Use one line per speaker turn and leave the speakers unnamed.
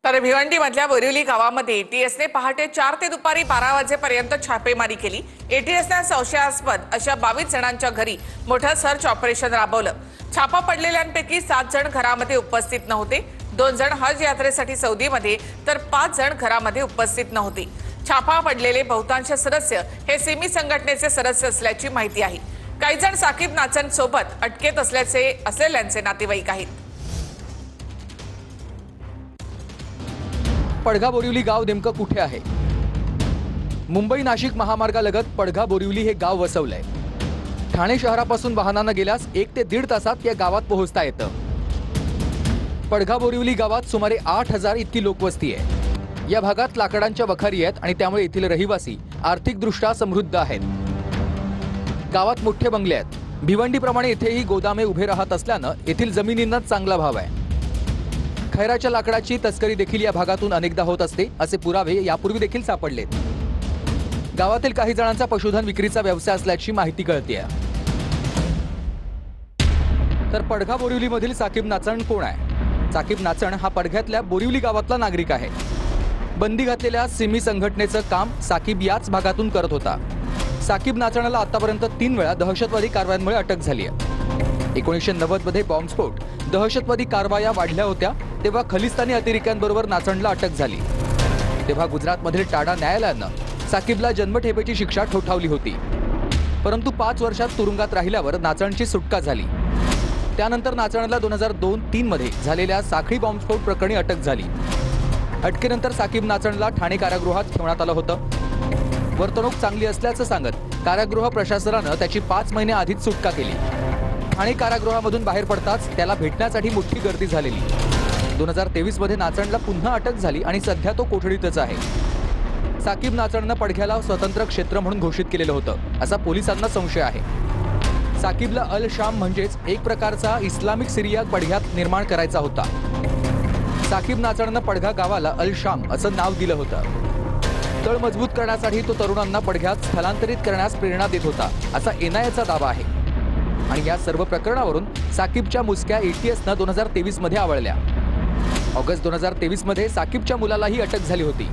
तर भिवंडीमधल्या बोरिवली गावामध्ये एटीएसने पहाटे 4 ते दुपारी 12 वाजेपर्यंत छापेमारी केली। एटीएसने संशयास्पद अशा 22 जणांच्या घरी मोठं सर्च ऑपरेशन राबवलं। छापा पडलेल्यांपैकी 7 जण घरामध्ये उपस्थित नव्हते, 2 जण हज यात्रेसाठी सौदीमध्ये तर 5 जण घरामध्ये उपस्थित नव्हते। छापा पडलेले बहुतांश सदस्य हे सिमी संघटनेचे सदस्य असल्याची माहिती आहे। काही जण साकीब नाचन सोबत अटकेत असलेल्यांचे नातेवाईक आहेत।
पडघा बोरिवली गाव नेमकं कुठे आहे? मुंबई नाशिक महामार्गालगत पडघा बोरिवली हे गाव वसवलंय। ठाणे शहरापासून वाहनानं गेल्यास 1 ते 1.5 तासात या गावात पोहोचता येतं। पडघा बोरिवली गावात सुमारे 8000 इतकी लोकवस्ती आहे। या भागात लाकडांच्या वखारी आहेत आणि त्यामुळे येथील रहिवासी आर्थिकदृष्ट्या समृद्ध आहेत। गावात मोठे बंगले आहेत। भिवंडीप्रमाणे इथेही गोदामे उभे राहत असल्यानं येथील जमिनींना चांगला भाव आहे। खैराच्या लाकडाची तस्करी देखील या भागातून अनेकदा होत असते, असे पुरावे यापूर्वी देखील सापडलेत। गावातील काही जणांचा पशुधन विक्रीचा व्यवसाय असल्याची माहिती कळते। तर पडघा बोरिवलीमधील साकीब नाचण कोण आहे? साकीब नाचण हा पडघ्यातल्या बोरिवली गावातला नागरिक आहे। बंदी घातलेल्या सिमी संघटनेचं काम साकीब याच भागातून करत होता। साकीब नाचणला आतापर्यंत 3 वेळा दहशतवादी कारवायांमुळे अटक झाली आहे। 1990 मध्ये बॉम्बस्फोट, दहशतवादी कारवाया वाढल्या होत्या तेव्हा खलिस्तानी अतिरेक्यांबरोबर नाचणला अटक झाली। तेव्हा गुजरातमधील टाडा न्यायालयानं साकीबला जन्मठेपेची शिक्षा ठोठावली होती, परंतु 5 वर्षात तुरुंगात राहिल्यावर नाचणची सुटका झाली। त्यानंतर नाचणला 2002-3 मध्ये झालेल्या साखळी बॉम्बस्फोट प्रकरणी अटक झाली। अटकेनंतर साकीब नाचणला ठाणे कारागृहात ठेवण्यात आलं होतं। वर्तणूक चांगली असल्याचं सांगत कारागृह प्रशासनानं त्याची 5 महिने आधीच सुटका केली। ठाणे कारागृहामधून बाहेर पडताच त्याला भेटण्यासाठी मोठी गर्दी झालेली। 2023 मध्ये नाचणला पुन्हा अटक झाली आणि सध्या तो कोठडीतच आहे। साकीब नाचणनं पडघ्याला स्वतंत्र क्षेत्र म्हणून घोषित केलेलं होतं, असा पोलिसांना संशय आहे। साकीबला अल शाम म्हणजेच एक प्रकारचा इस्लामिक सिरिया पडघ्यात निर्माण करायचा होता। साकीब नाचणनं पडघा गावाला अल शाम असं नाव दिलं होतं। तळ मजबूत करण्यासाठी तो तरुणांना पडघ्यात स्थलांतरित करण्यास प्रेरणा देत होता, असा एनआयएचा दावा आहे। आणि या सर्व प्रकरणावरून साकीबच्या मुसक्या एटीएसनं 2023 मध्ये आवळल्या। ऑगस्ट 2023 मध्ये साकीबच्या मुलालाही अटक झाली होती।